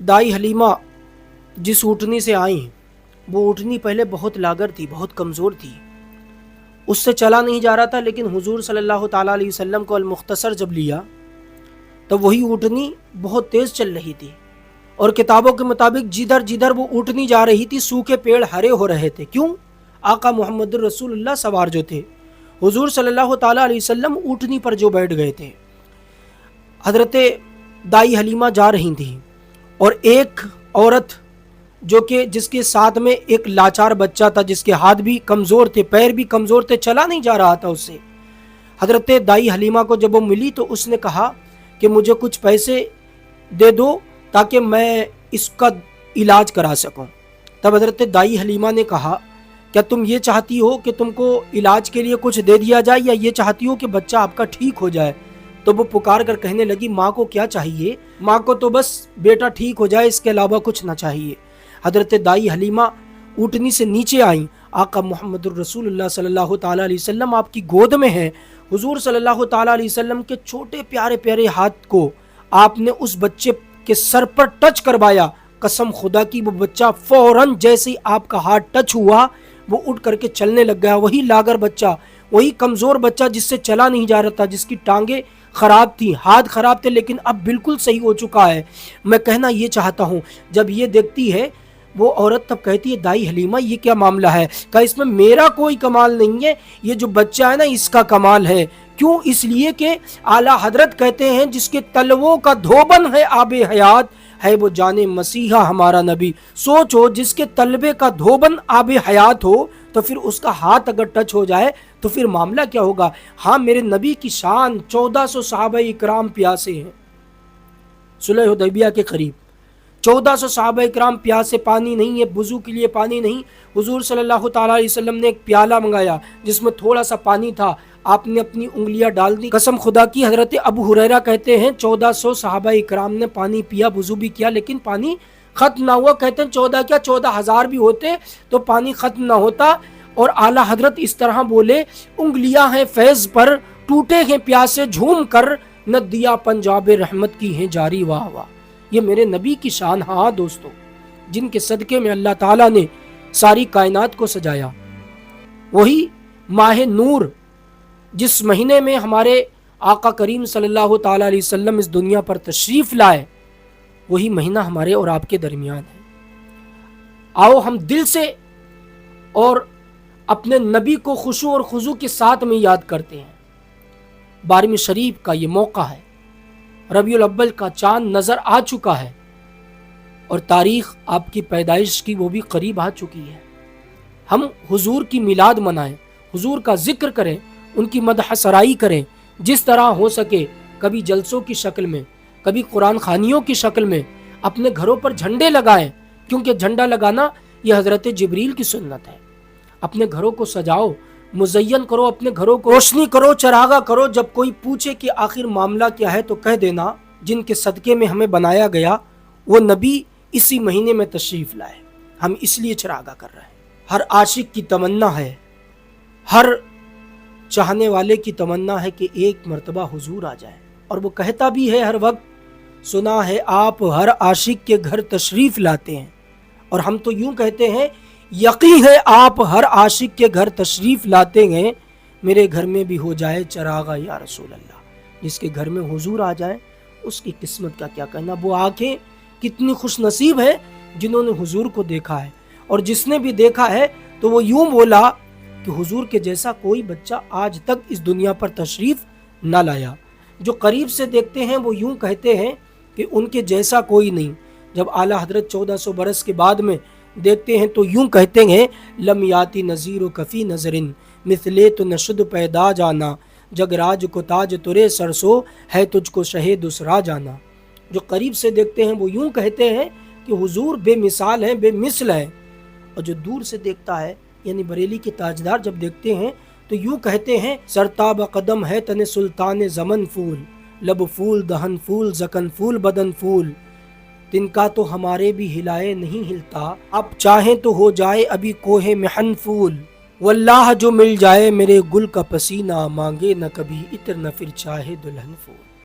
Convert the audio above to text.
दाई हलीमा जिस ऊँटनी से आई वो ऊँटनी पहले बहुत लागर थी, बहुत कमज़ोर थी, उससे चला नहीं जा रहा था। लेकिन हुजूर सल्लल्लाहु ताला अलैहि वसल्लम को अल-मुख्तसर जब लिया तो वही ऊँटनी बहुत तेज़ चल रही थी और किताबों के मुताबिक जिधर जिधर वो ऊँटनी जा रही थी सूखे पेड़ हरे हो रहे थे। क्यों? आका मोहम्मद रसूलुल्लाह सवार जो थे, हुजूर सल्लल्लाहु ताला अलैहि वसल्लम ऊँटनी पर जो बैठ गए थे, हजरत दाई हलीमा जा रही थी और एक औरत जो कि जिसके साथ में एक लाचार बच्चा था, जिसके हाथ भी कमज़ोर थे, पैर भी कमज़ोर थे, चला नहीं जा रहा था उससे। हजरत दाई हलीमा को जब वो मिली तो उसने कहा कि मुझे कुछ पैसे दे दो ताकि मैं इसका इलाज करा सकूं। तब हजरत दाई हलीमा ने कहा, क्या तुम ये चाहती हो कि तुमको इलाज के लिए कुछ दे दिया जाए या ये चाहती हो कि बच्चा आपका ठीक हो जाए? तो वो पुकार कर कहने लगी, माँ को क्या चाहिए? माँ को तो बस बेटा ठीक हो जाए, इसके अलावा कुछ ना चाहिए। हजरत दाई हलीमा ऊँटनी से नीचे आई, आका मोहम्मद रसूलुल्लाह सल्लल्लाहु ताला अलैहि वसल्लम आपकी गोद में हैं। हुजूर सल्लल्लाहु ताला अलैहि वसल्लम के छोटे प्यारे प्यारे हाथ को आपने उस बच्चे के सर पर टच करवाया। कसम खुदा की वो बच्चा फौरन जैसे ही आपका हाथ टच हुआ वो उठ करके चलने लग गया। वही लागर बच्चा, वही कमज़ोर बच्चा जिससे चला नहीं जा रहा था, जिसकी टांगे ख़राब थी, हाथ ख़राब थे, लेकिन अब बिल्कुल सही हो चुका है। मैं कहना ये चाहता हूँ, जब ये देखती है वो औरत तब कहती है, दाई हलीमा ये क्या मामला है? कहा इसमें मेरा कोई कमाल नहीं है, ये जो बच्चा है ना इसका कमाल है। क्यों? इसलिए कि आला हजरत कहते हैं जिसके तलवों का धोबन है आबे हयात है वो जाने मसीहा हमारा नबी। सोचो, जिसके तलबे का धोबन आबे हयात हो तो फिर उसका हाथ अगर टच हो जाए तो फिर मामला क्या होगा? हाँ, मेरे नबी की शान 1400 सहाबा इकराम प्यासे हैं सुलह हुदैबिया के करीब। 1400 सहाबा इकराम प्यासे, पानी नहीं है, वुज़ू के लिए पानी नहीं। हुजूर सल्लल्लाहु ताला अलैहि वसल्लम ने एक प्याला मंगाया जिसमें थोड़ा सा पानी था, आपने अपनी उंगलियां डाल दी। कसम खुदा की, हजरत अबू हुरैरा कहते हैं 1400 सहाबा इकराम ने पानी पिया, वुज़ू भी किया, लेकिन पानी खत्म ना हुआ। कहते हैं 14 क्या 14,000 भी होते तो पानी खत्म ना होता। और आला हजरत इस तरह बोले, उंगलियां हैं फैज़ पर, टूटे हैं प्यासे झूम कर, न दिया पंजाब रहमत की हैं जारी, वाह वाह। ये मेरे नबी की शान। हाँ दोस्तों, जिनके सदक़े में अल्लाह ताला ने सारी कायनात को सजाया, वही माह नूर जिस महीने में हमारे आका करीम सल्लल्लाहु ताला अलैहि वसल्लम इस दुनिया पर तशरीफ़ लाए, वही महीना हमारे और आपके दरमियान है। आओ हम दिल से और अपने नबी को खुशू और खुजू के साथ में याद करते हैं। 12वीं शरीफ का ये मौका है, रबीउल अव्वल का चांद नज़र आ चुका है और तारीख़ आपकी पैदाइश की वो भी करीब आ चुकी है। हम हुजूर की मिलाद मनाएं, हुजूर का जिक्र करें, उनकी मदह सराई करें, जिस तरह हो सके, कभी जलसों की शक्ल में, कभी कुरान खानियों की शक्ल में। अपने घरों पर झंडे लगाएं, क्योंकि झंडा लगाना यह हज़रत जिब्रील की सुन्नत है। अपने घरों को सजाओ, मुज़य्यन करो, अपने घरों को रोशनी करो, चरागा करो। जब कोई पूछे कि आखिर मामला क्या है तो कह देना, जिनके सदक़े में हमें बनाया गया वो नबी इसी महीने में तशरीफ़ लाए, हम इसलिए चरागा कर रहे हैं। हर आशिक की तमन्ना है, हर चाहने वाले की तमन्ना है कि एक मर्तबा हुजूर आ जाए। और वो कहता भी है हर वक्त, सुना है आप हर आशिक के घर तशरीफ़ लाते हैं। और हम तो यूँ कहते हैं, यकीन है आप हर आशिक के घर तशरीफ़ लाते हैं, मेरे घर में भी हो जाए चरागा या रसूल अल्लाह। जिसके घर में हुजूर आ जाए उसकी किस्मत का क्या कहना। वो आंखें कितनी खुश नसीब है जिन्होंने हुजूर को देखा है, और जिसने भी देखा है तो वो यूँ बोला कि हुजूर के जैसा कोई बच्चा आज तक इस दुनिया पर तशरीफ़ न लाया। जो करीब से देखते हैं वो यूँ कहते हैं कि उनके जैसा कोई नहीं। जब आला हजरत 1400 बरस के बाद में देखते हैं तो यूँ कहते हैं, लम याती नज़ीर कफ़ी नज़रिन मिसले तो नशुद पैदा जाना, जगराज को ताज तुरे सरसो है तुझको शहे दूसरा जाना। जो करीब से देखते हैं वो यूँ कहते हैं कि हुजूर बेमिसाल हैं, बेमिसल हैं। और जो दूर से देखता है, यानी बरेली के ताजदार जब देखते हैं तो यूँ कहते हैं, सरताब कदम है तने सुल्तान ज़मन फूल, लब फूल दहन फूल ज़कन फूल बदन फूल, तिनका तो हमारे भी हिलाए नहीं हिलता, अब चाहें तो हो जाए अभी कोहे महन फूल, वल्लाह जो मिल जाए मेरे गुल का पसीना, मांगे न कभी इत्र न फिर चाहे दुल्हन फूल।